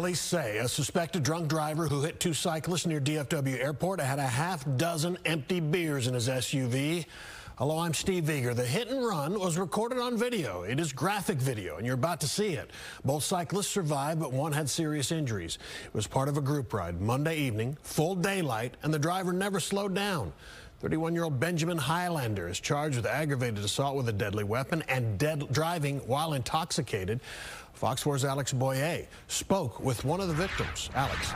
Police say a suspected drunk driver who hit two cyclists near DFW Airport had a half dozen empty beers in his SUV. Hello, I'm Steve Eager. The hit and run was recorded on video. It is graphic video, and you're about to see it. Both cyclists survived, but one had serious injuries. It was part of a group ride Monday evening, full daylight, and the driver never slowed down. 31-year-old Benjamin Highlander is charged with aggravated assault with a deadly weapon and driving while intoxicated. Fox 4's Alex Boyer spoke with one of the victims. Alex.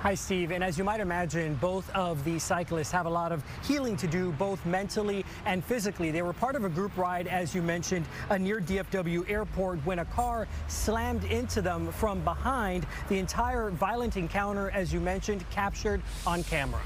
Hi, Steve. And as you might imagine, both of the cyclists have a lot of healing to do, both mentally and physically. They were part of a group ride, as you mentioned, near DFW Airport when a car slammed into them from behind. The entire violent encounter, as you mentioned, captured on camera.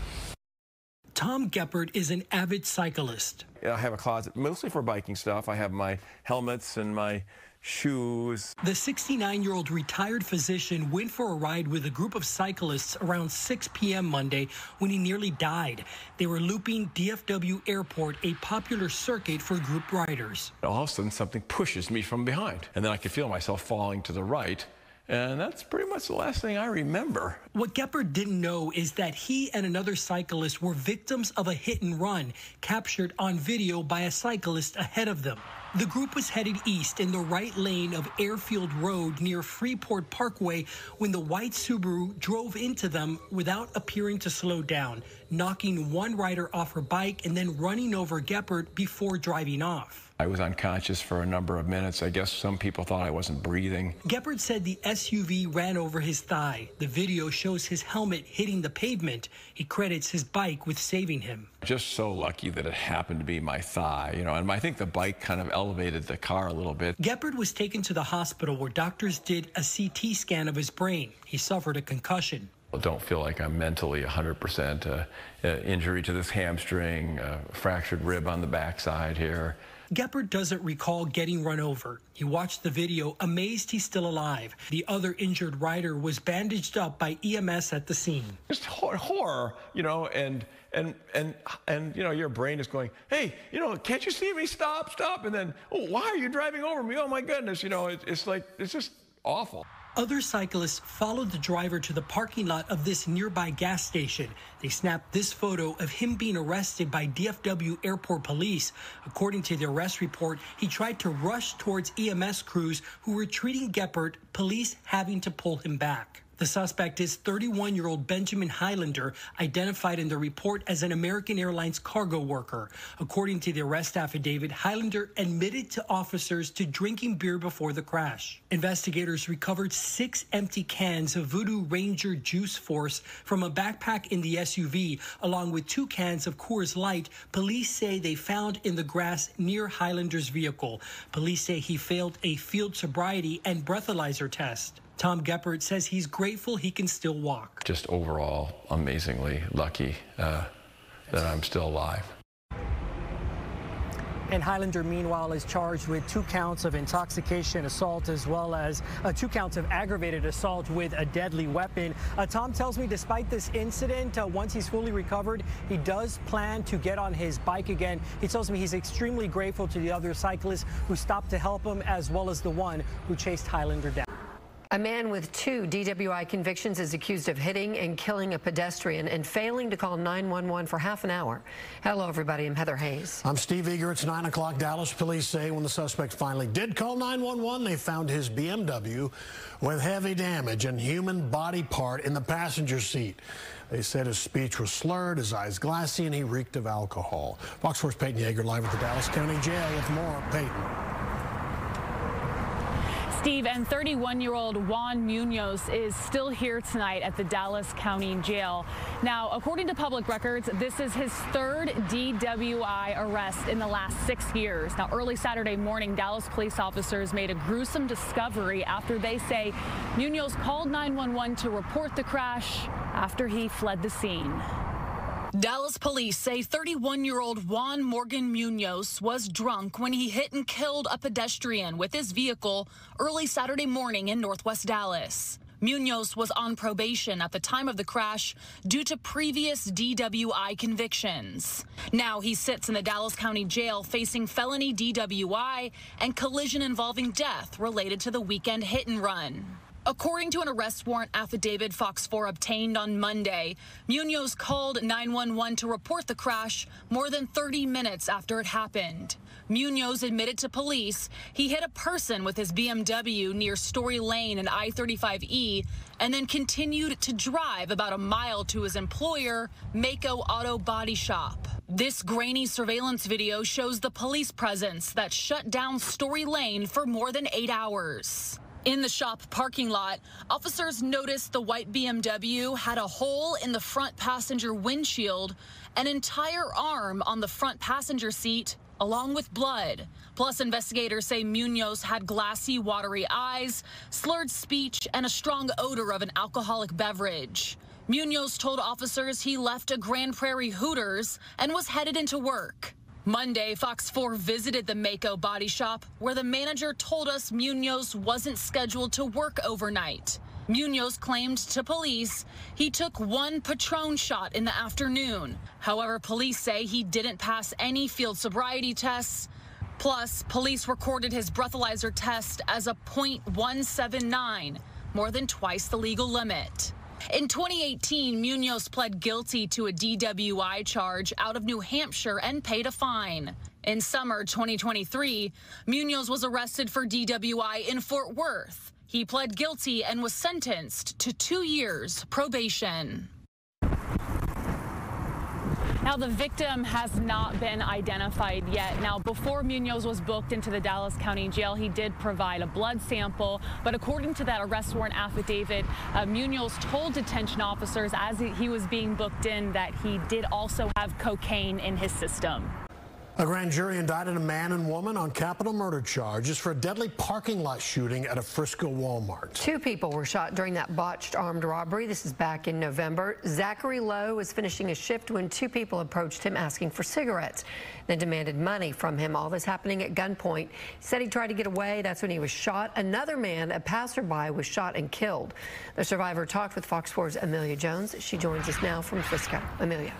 Tom Geppert is an avid cyclist. I have a closet mostly for biking stuff. I have my helmets and my shoes. The 69-year-old retired physician went for a ride with a group of cyclists around 6 p.m. Monday when he nearly died. They were looping DFW Airport, a popular circuit for group riders. All of a sudden, something pushes me from behind, and then I could feel myself falling to the right. And that's pretty much the last thing I remember. What Geppert didn't know is that he and another cyclist were victims of a hit and run captured on video by a cyclist ahead of them. The group was headed east in the right lane of Airfield Road near Freeport Parkway when the white Subaru drove into them without appearing to slow down, knocking one rider off her bike and then running over Geppert before driving off. I was unconscious for a number of minutes. I guess some people thought I wasn't breathing. Geppert said the SUV ran over his thigh. The video shows his helmet hitting the pavement. He credits his bike with saving him. Just so lucky that it happened to be my thigh, you know, and I think the bike kind of elevated the car a little bit. Geppert was taken to the hospital where doctors did a CT scan of his brain. He suffered a concussion. I don't feel like I'm mentally 100%. Injury to this hamstring, fractured rib on the backside here. Geppert doesn't recall getting run over. He watched the video, amazed he's still alive. The other injured rider was bandaged up by EMS at the scene. Just horror, you know, and you know, your brain is going, hey, you know, can't you see me? Stop. And then, oh, why are you driving over me? Oh, my goodness. You know, it's like, it's just awful. Other cyclists followed the driver to the parking lot of this nearby gas station. They snapped this photo of him being arrested by DFW Airport police. According to the arrest report, he tried to rush towards EMS crews who were treating Geppert, police having to pull him back. The suspect is 31-year-old Benjamin Highlander, identified in the report as an American Airlines cargo worker. According to the arrest affidavit, Highlander admitted to officers to drinking beer before the crash. Investigators recovered 6 empty cans of Voodoo Ranger Juice Force from a backpack in the SUV, along with 2 cans of Coors Light police say they found in the grass near Highlander's vehicle. Police say he failed a field sobriety and breathalyzer test. Tom Geppert says he's grateful he can still walk. Just overall amazingly lucky that I'm still alive. And Highlander, meanwhile, is charged with 2 counts of intoxication, assault, as well as 2 counts of aggravated assault with a deadly weapon. Tom tells me despite this incident, once he's fully recovered, he does plan to get on his bike again. He tells me he's extremely grateful to the other cyclists who stopped to help him, as well as the one who chased Highlander down. A man with 2 DWI convictions is accused of hitting and killing a pedestrian and failing to call 911 for half an hour. Hello, everybody. I'm Heather Hayes. I'm Steve Eager. It's 9 o'clock. Dallas police say when the suspect finally did call 911, they found his BMW with heavy damage and human body part in the passenger seat. They said his speech was slurred, his eyes glassy, and he reeked of alcohol. Fox 4's Peyton Yeager live at the Dallas County Jail with more. Peyton. Steve, and 31-year-old Juan Munos is still here tonight at the Dallas County Jail. Now, according to public records, this is his 3rd DWI arrest in the last 6 years. Now, early Saturday morning, Dallas police officers made a gruesome discovery after they say Munos called 911 to report the crash after he fled the scene. Dallas police say 31-year-old Juan Morgan Munos was drunk when he hit and killed a pedestrian with his vehicle early Saturday morning in Northwest Dallas. Munos was on probation at the time of the crash due to previous DWI convictions. Now he sits in the Dallas County Jail facing felony DWI and collision involving death related to the weekend hit and run. According to an arrest warrant affidavit Fox 4 obtained on Monday, Munoz called 911 to report the crash more than 30 minutes after it happened. Munoz admitted to police he hit a person with his BMW near Story Lane and I-35E and then continued to drive about a mile to his employer, Mako Auto Body Shop. This grainy surveillance video shows the police presence that shut down Story Lane for more than 8 hours. In the shop parking lot, officers noticed the white BMW had a hole in the front passenger windshield, an entire arm on the front passenger seat, along with blood. Plus, investigators say Munoz had glassy, watery eyes, slurred speech, and a strong odor of an alcoholic beverage. Munoz told officers he left a Grand Prairie Hooters and was headed into work. Monday, Fox 4 visited the Mako body shop, where the manager told us Munoz wasn't scheduled to work overnight. Munoz claimed to police he took one Patron shot in the afternoon. However, police say he didn't pass any field sobriety tests. Plus, police recorded his breathalyzer test as a .179, more than twice the legal limit. In 2018, Munoz pled guilty to a DWI charge out of New Hampshire and paid a fine. In summer 2023, Munoz was arrested for DWI in Fort Worth. He pled guilty and was sentenced to 2 years probation. Now, the victim has not been identified yet. Now, before Munoz was booked into the Dallas County Jail, he did provide a blood sample. But according to that arrest warrant affidavit, Munoz told detention officers as he was being booked in that he did also have cocaine in his system. A grand jury indicted a man and woman on capital murder charges for a deadly parking lot shooting at a Frisco Walmart. 2 people were shot during that botched armed robbery. This is back in November. Zachary Lowe was finishing a shift when 2 people approached him asking for cigarettes, then demanded money from him. All this happening at gunpoint. He said he tried to get away. That's when he was shot. Another man, a passerby, was shot and killed. The survivor talked with Fox 4's Amelia Jones. She joins us now from Frisco. Amelia.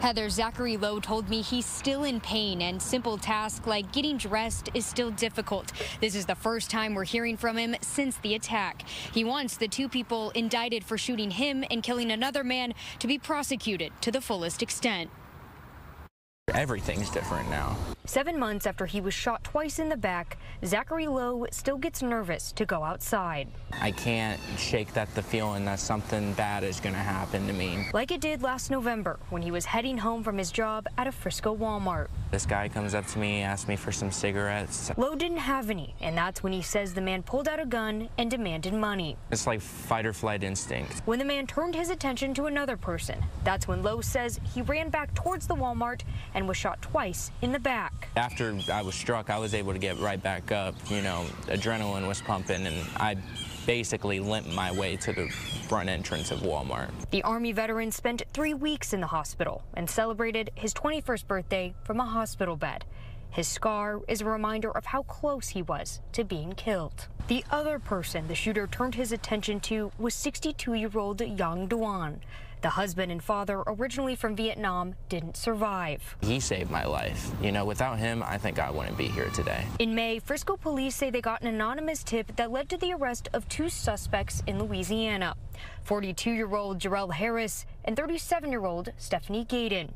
Heather, Zachary Lowe told me he's still in pain and simple tasks like getting dressed is still difficult. This is the first time we're hearing from him since the attack. He wants the 2 people indicted for shooting him and killing another man to be prosecuted to the fullest extent. Everything's different now. 7 months after he was shot twice in the back, Zachary Lowe still gets nervous to go outside. I can't shake the feeling that something bad is going to happen to me. Like it did last November when he was heading home from his job at a Frisco Walmart. This guy comes up to me, asks me for some cigarettes. Lowe didn't have any, and that's when he says the man pulled out a gun and demanded money. It's like fight or flight instinct. When the man turned his attention to another person, that's when Lowe says he ran back towards the Walmart and was shot twice in the back. After I was struck, I was able to get right back up. You know, adrenaline was pumping, and I basically limped my way to the front entrance of Walmart. The Army veteran spent 3 weeks in the hospital and celebrated his 21st birthday from a hospital bed. His scar is a reminder of how close he was to being killed. The other person the shooter turned his attention to was 62-year-old Yang Duan. The husband and father, originally from Vietnam, didn't survive. He saved my life. You know, without him, I think I wouldn't be here today. In May, Frisco police say they got an anonymous tip that led to the arrest of 2 suspects in Louisiana, 42-year-old Jarrell Harris and 37-year-old Stephanie Gayden.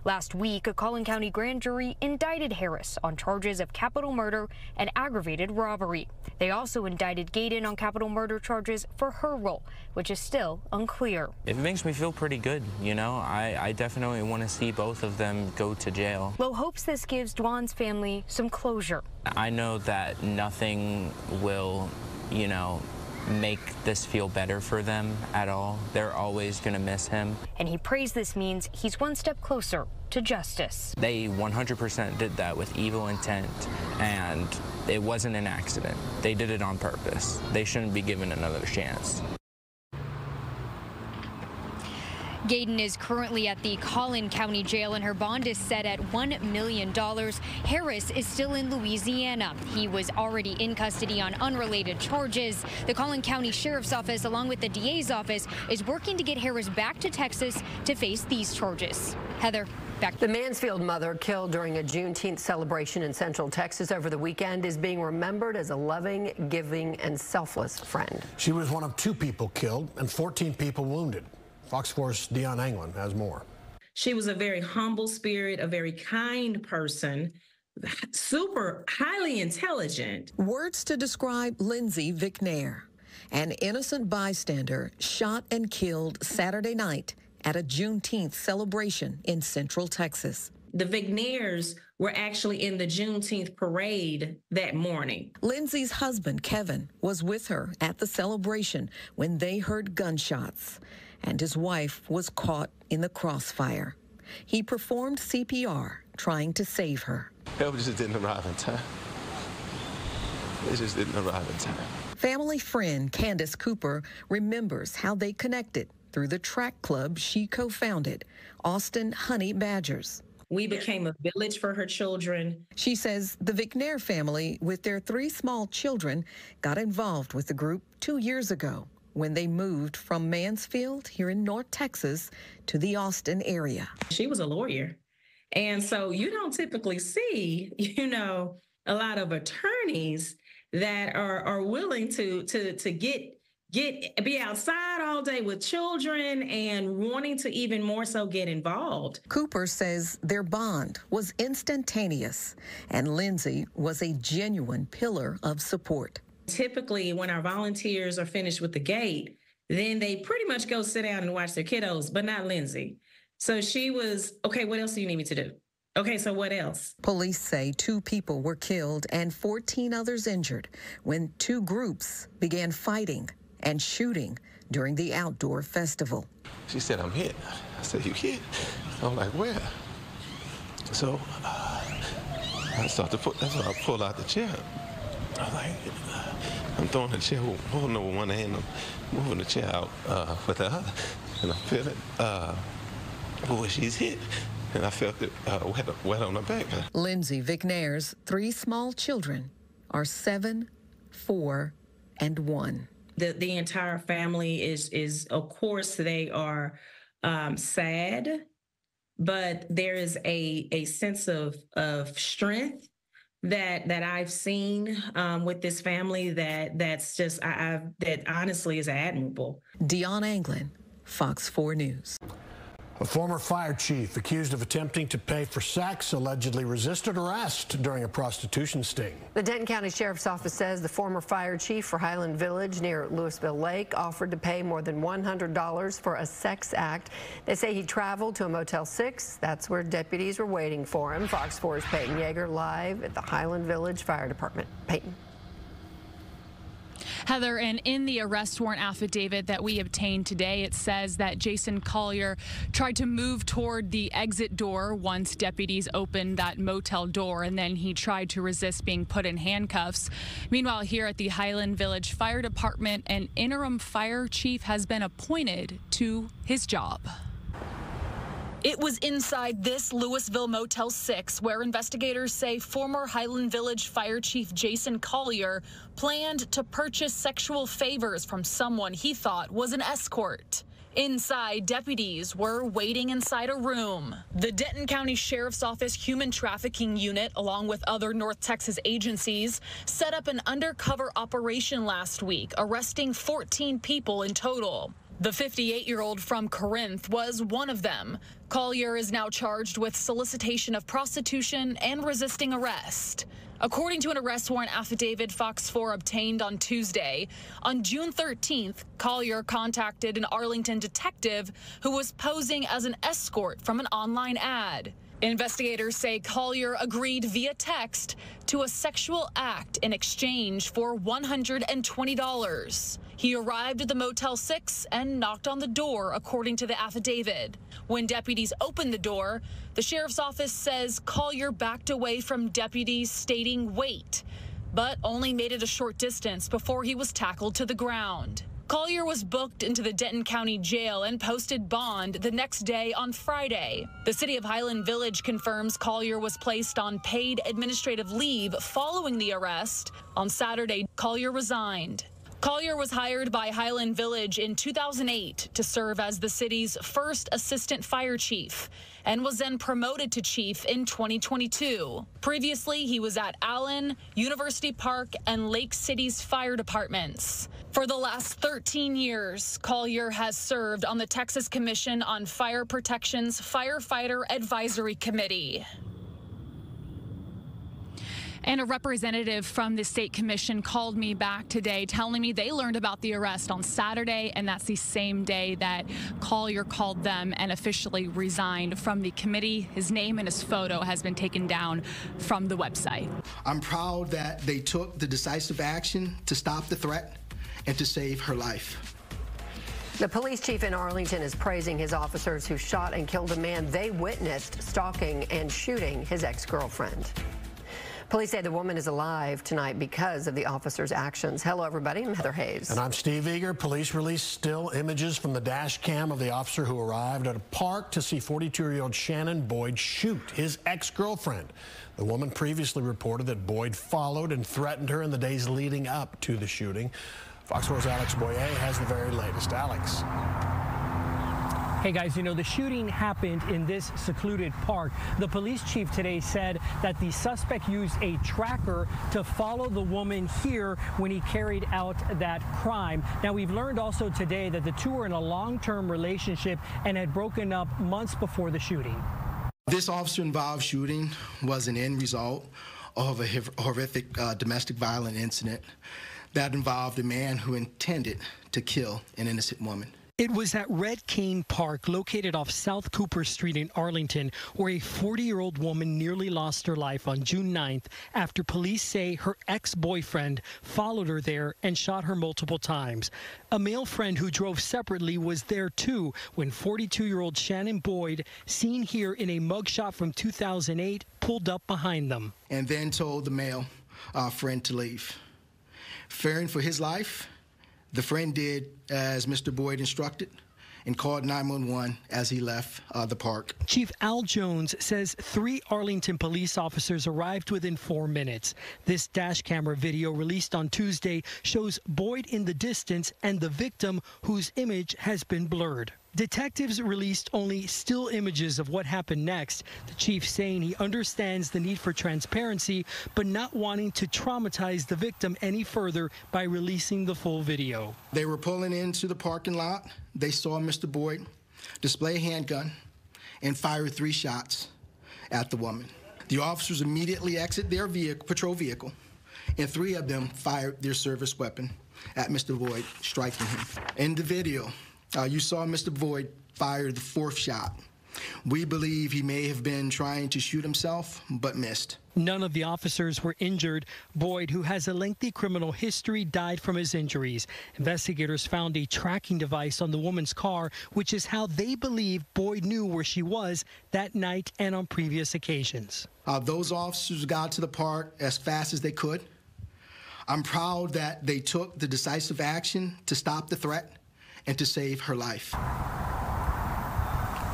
Last week, a Collin County grand jury indicted Harris on charges of capital murder and aggravated robbery. They also indicted Gayden on capital murder charges for her role, which is still unclear. It makes me feel pretty good, you know. I definitely want to see both of them go to jail. Lowe hopes this gives Dwan's family some closure. I know that nothing will, you know, make this feel better for them at all. They're always going to miss him. And he prays this means he's one step closer to justice. They 100% did that with evil intent, and it wasn't an accident. They did it on purpose. They shouldn't be given another chance. Gayden is currently at the Collin County Jail, and her bond is set at $1 million. Harris is still in Louisiana. He was already in custody on unrelated charges. The Collin County Sheriff's Office, along with the DA's office, is working to get Harris back to Texas to face these charges. Heather. Back. The Mansfield mother killed during a Juneteenth celebration in Central Texas over the weekend is being remembered as a loving, giving, and selfless friend. She was one of 2 people killed and 14 people wounded. Fox 4's Dionne Anglin has more. She was a very humble spirit, a very kind person, super highly intelligent. Words to describe Lindsay Vicnair, an innocent bystander shot and killed Saturday night at a Juneteenth celebration in Central Texas. The Vicnairs were actually in the Juneteenth parade that morning. Lindsay's husband, Kevin, was with her at the celebration when they heard gunshots, and his wife was caught in the crossfire. He performed CPR, trying to save her. Help just didn't arrive in time. It just didn't arrive in time. Family friend Candace Cooper remembers how they connected through the track club she co-founded, Austin Honey Badgers. We became a village for her children. She says the Vicnair family, with their 3 small children, got involved with the group 2 years ago when they moved from Mansfield here in North Texas to the Austin area. She was a lawyer. And so you don't typically see, a lot of attorneys that are willing to be outside all day with children and wanting to even more so get involved. Cooper says their bond was instantaneous, and Lindsay was a genuine pillar of support. Typically, when our volunteers are finished with the gate, then they pretty much go sit down and watch their kiddos, but not Lindsay. So she was, okay, what else do you need me to do? Okay, so what else? Police say 2 people were killed and 14 others injured when 2 groups began fighting and shooting during the outdoor festival. She said, I'm hit. I said, you hit? I'm like, where? So I started to that's when I pulled out the chair. I was like, I'm throwing the chair, holding it with one hand, I'm moving the chair out with the other, and I feel it, boy, she's hit. And I felt it wet on her back. Lindsay Vicnair's 3 small children are 7, 4, and 1. The entire family is of course, they are sad, but there is a sense of strength that I've seen with this family that's just that honestly is admirable. Dionne Anglin, Fox 4 News. A former fire chief accused of attempting to pay for sex allegedly resisted arrest during a prostitution sting. The Denton County Sheriff's Office says the former fire chief for Highland Village near Louisville Lake offered to pay more than $100 for a sex act. They say he traveled to a Motel 6. That's where deputies were waiting for him. Fox 4's Peyton Yeager live at the Highland Village Fire Department. Peyton. Heather, and in the arrest warrant affidavit that we obtained today, it says that Jason Collier tried to move toward the exit door once deputies opened that motel door, and then he tried to resist being put in handcuffs. Meanwhile, here at the Highland Village Fire Department, an interim fire chief has been appointed to his job. It was inside this Louisville Motel 6 where investigators say former Highland Village Fire Chief Jason Collier planned to purchase sexual favors from someone he thought was an escort. Inside, deputies were waiting inside a room. The Denton County Sheriff's Office Human Trafficking Unit, along with other North Texas agencies, set up an undercover operation last week, arresting 14 people in total. The 58-year-old from Corinth was one of them. Collier is now charged with solicitation of prostitution and resisting arrest. According to an arrest warrant affidavit Fox 4 obtained on Tuesday, on June 13th, Collier contacted an Arlington detective who was posing as an escort from an online ad. Investigators say Collier agreed via text to a sexual act in exchange for $120. He arrived at the Motel 6 and knocked on the door, according to the affidavit. When deputies opened the door, the sheriff's office says Collier backed away from deputies, stating wait, but only made it a short distance before he was tackled to the ground. Collier was booked into the Denton County Jail and posted bond the next day on Friday. The city of Highland Village confirms Collier was placed on paid administrative leave following the arrest. On Saturday, Collier resigned. Collier was hired by Highland Village in 2008 to serve as the city's first assistant fire chief and was then promoted to chief in 2022. Previously, he was at Allen, University Park, and Lake City's fire departments. For the last 13 years, Collier has served on the Texas Commission on Fire Protection's Firefighter Advisory Committee. And a representative from the state commission called me back today telling me they learned about the arrest on Saturday, and that's the same day that Collier called them and officially resigned from the committee. His name and his photo has been taken down from the website. I'm proud that they took the decisive action to stop the threat and to save her life. The police chief in Arlington is praising his officers who shot and killed a man they witnessed stalking and shooting his ex-girlfriend. Police say the woman is alive tonight because of the officer's actions. Hello, everybody. I'm Heather Hayes. And I'm Steve Eager. Police released still images from the dash cam of the officer who arrived at a park to see 42-year-old Shannon Boyd shoot his ex-girlfriend. The woman previously reported that Boyd followed and threatened her in the days leading up to the shooting. Fox 4's Alex Boyer has the very latest. Alex. Hey guys, you know, the shooting happened in this secluded park. The police chief today said that the suspect used a tracker to follow the woman here when he carried out that crime. Now, we've learned also today that the two were in a long-term relationship and had broken up months before the shooting. This officer-involved shooting was an end result of a horrific domestic violence incident that involved a man who intended to kill an innocent woman. It was at Red Cane Park, located off South Cooper Street in Arlington, where a 40-year-old woman nearly lost her life on June 9th after police say her ex-boyfriend followed her there and shot her multiple times. A male friend who drove separately was there too when 42-year-old Shannon Boyd, seen here in a mugshot from 2008, pulled up behind them. And then told the male friend to leave. Fearing for his life, the friend did as Mr. Boyd instructed and called 911 as he left the park. Chief Al Jones says 3 Arlington police officers arrived within 4 minutes. This dash camera video released on Tuesday shows Boyd in the distance and the victim, whose image has been blurred. Detectives released only still images of what happened next, the chief saying he understands the need for transparency, but not wanting to traumatize the victim any further by releasing the full video. They were pulling into the parking lot. They saw Mr. Boyd display a handgun and fire 3 shots at the woman. The officers immediately exit their patrol vehicle, and 3 of them fired their service weapon at Mr. Boyd, striking him. In the video, you saw Mr. Boyd fire the 4th shot. We believe he may have been trying to shoot himself, but missed. None of the officers were injured. Boyd, who has a lengthy criminal history, died from his injuries. Investigators found a tracking device on the woman's car, which is how they believe Boyd knew where she was that night and on previous occasions. Those officers got to the park as fast as they could. I'm proud that they took the decisive action to stop the threat and to save her life.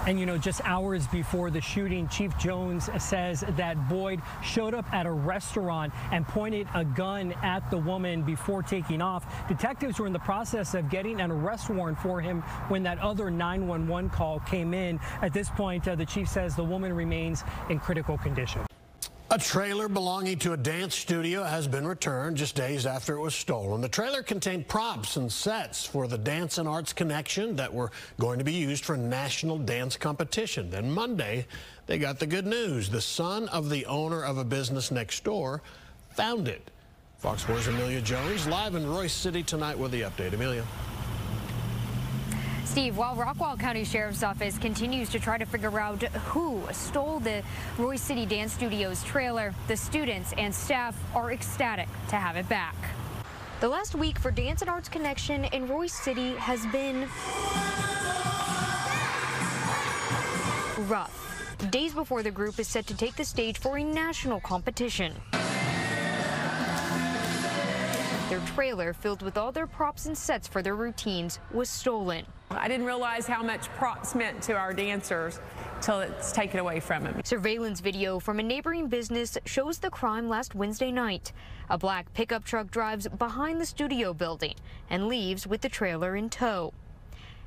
And, you know, just hours before the shooting, Chief Jones says that Boyd showed up at a restaurant and pointed a gun at the woman before taking off. Detectives were in the process of getting an arrest warrant for him when that other 911 call came in. At this point, the chief says the woman remains in critical condition. A trailer belonging to a dance studio has been returned just days after it was stolen. The trailer contained props and sets for the Dance and Arts Connection that were going to be used for a national dance competition. Then Monday, they got the good news. The son of the owner of a business next door found it. Fox 4's Amelia Jones live in Royce City tonight with the update. Amelia. Steve, while Rockwall County Sheriff's Office continues to try to figure out who stole the Royce City Dance Studios trailer, the students and staff are ecstatic to have it back. The last week for Dance and Arts Connection in Royce City has been rough. Days before the group is set to take the stage for a national competition. Their trailer, filled with all their props and sets for their routines, was stolen. I didn't realize how much props meant to our dancers, till it's taken away from him. Surveillance video from a neighboring business shows the crime last Wednesday night. A black pickup truck drives behind the studio building and leaves with the trailer in tow.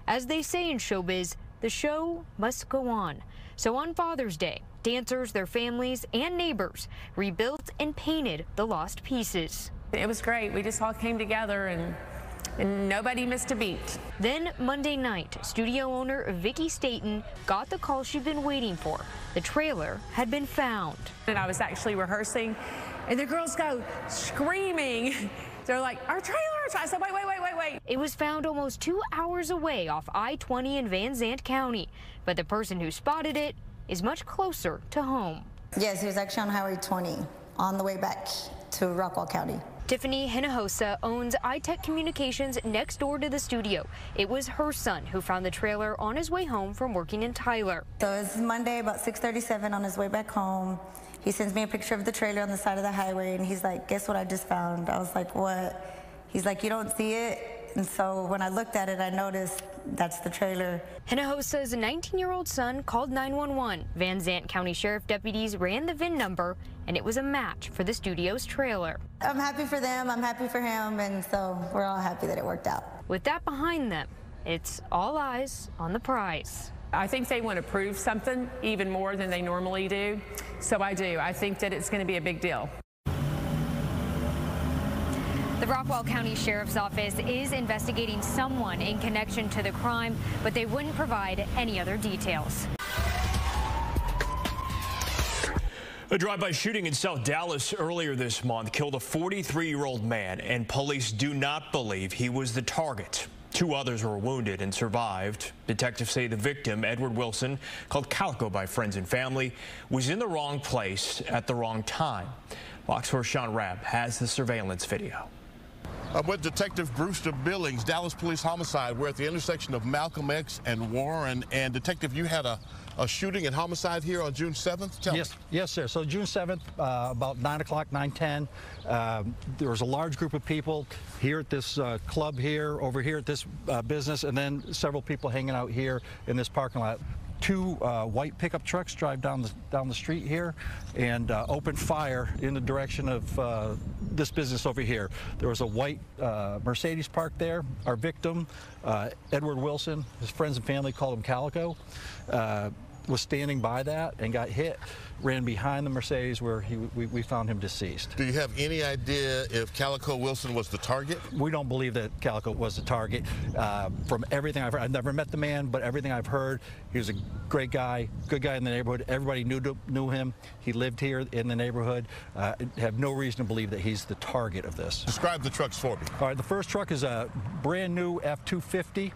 As they say in showbiz, the show must go on. So on Father's Day, dancers, their families, and neighbors rebuilt and painted the lost pieces. It was great. We just all came together and nobody missed a beat. Then Monday night, studio owner Vicki Staten got the call she'd been waiting for. The trailer had been found. And I was actually rehearsing, and the girls go screaming. They're like, our trailer! I said, wait. It was found almost 2 hours away off I-20 in Van Zandt County, but the person who spotted it is much closer to home. Yes, he was actually on Highway 20 on the way back to Rockwall County. Tiffany Hinojosa owns iTech Communications next door to the studio. It was her son who found the trailer on his way home from working in Tyler. So it was Monday about 6:37 on his way back home. He sends me a picture of the trailer on the side of the highway, and he's like, guess what I just found? I was like, what? He's like, you don't see it? And so when I looked at it, I noticed that's the trailer. Hinojosa's 19-year-old son called 911. Van Zandt County Sheriff deputies ran the VIN number, and it was a match for the studio's trailer. I'm happy for them, I'm happy for him, and so we're all happy that it worked out. With that behind them, it's all eyes on the prize. I think they want to prove something even more than they normally do. So I do. I think that it's going to be a big deal. The Rockwall County Sheriff's Office is investigating someone in connection to the crime, but they wouldn't provide any other details. A drive-by shooting in South Dallas earlier this month killed a 43-year-old man, and police do not believe he was the target. 2 others were wounded and survived. Detectives say the victim, Edward Wilson, called Calico by friends and family, was in the wrong place at the wrong time. Fox 4's Sean Rabb has the surveillance video. I'm with Detective Brewster Billings, Dallas Police Homicide. We're at the intersection of Malcolm X and Warren. And Detective, you had a shooting and homicide here on June 7th? Yes, sir. So June 7th, about 9 o'clock, 9:10, there was a large group of people here at this club here, over here at this business, and then several people hanging out here in this parking lot. 2 white pickup trucks drive down the street here and open fire in the direction of this business over here. There was a white Mercedes parked there. Our victim, Edward Wilson, his friends and family called him Calico, was standing by that and got hit, ran behind the Mercedes where we found him deceased. Do you have any idea if Calico Wilson was the target? We don't believe that Calico was the target. From everything I've heard, I've never met the man, but everything I've heard, he was a great guy, good guy in the neighborhood. Everybody knew him. He lived here in the neighborhood. Have no reason to believe that he's the target of this. Describe the trucks for me. All right, the first truck is a brand new F-250.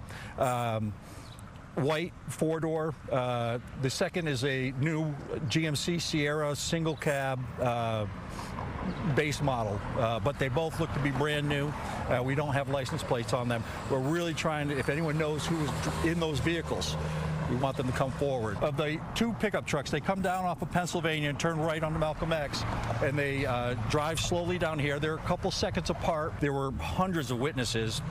White 4-door. The second is a new GMC Sierra single cab base model, but they both look to be brand new. We don't have license plates on them. We're really trying to, if anyone knows who is in those vehicles, we want them to come forward. Of the 2 pickup trucks, they come down off of Pennsylvania and turn right onto Malcolm X, and they drive slowly down here. They're a couple seconds apart. There were hundreds of witnesses.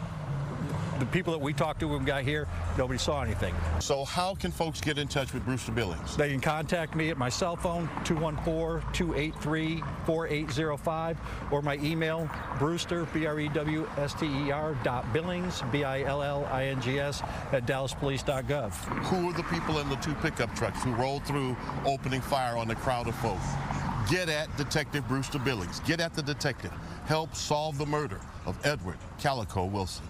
The people that we talked to when we got here, nobody saw anything. So how can folks get in touch with Brewster Billings? They can contact me at my cell phone, 214-283-4805, or my email, Brewster, B-R-E-W-S-T-E-R, .Billings, B-I-L-L-I-N-G-S, at dallaspolice.gov. Who are the people in the 2 pickup trucks who rolled through opening fire on the crowd of folks? Get at Detective Brewster Billings. Get at the detective. Help solve the murder of Edward Calico Wilson.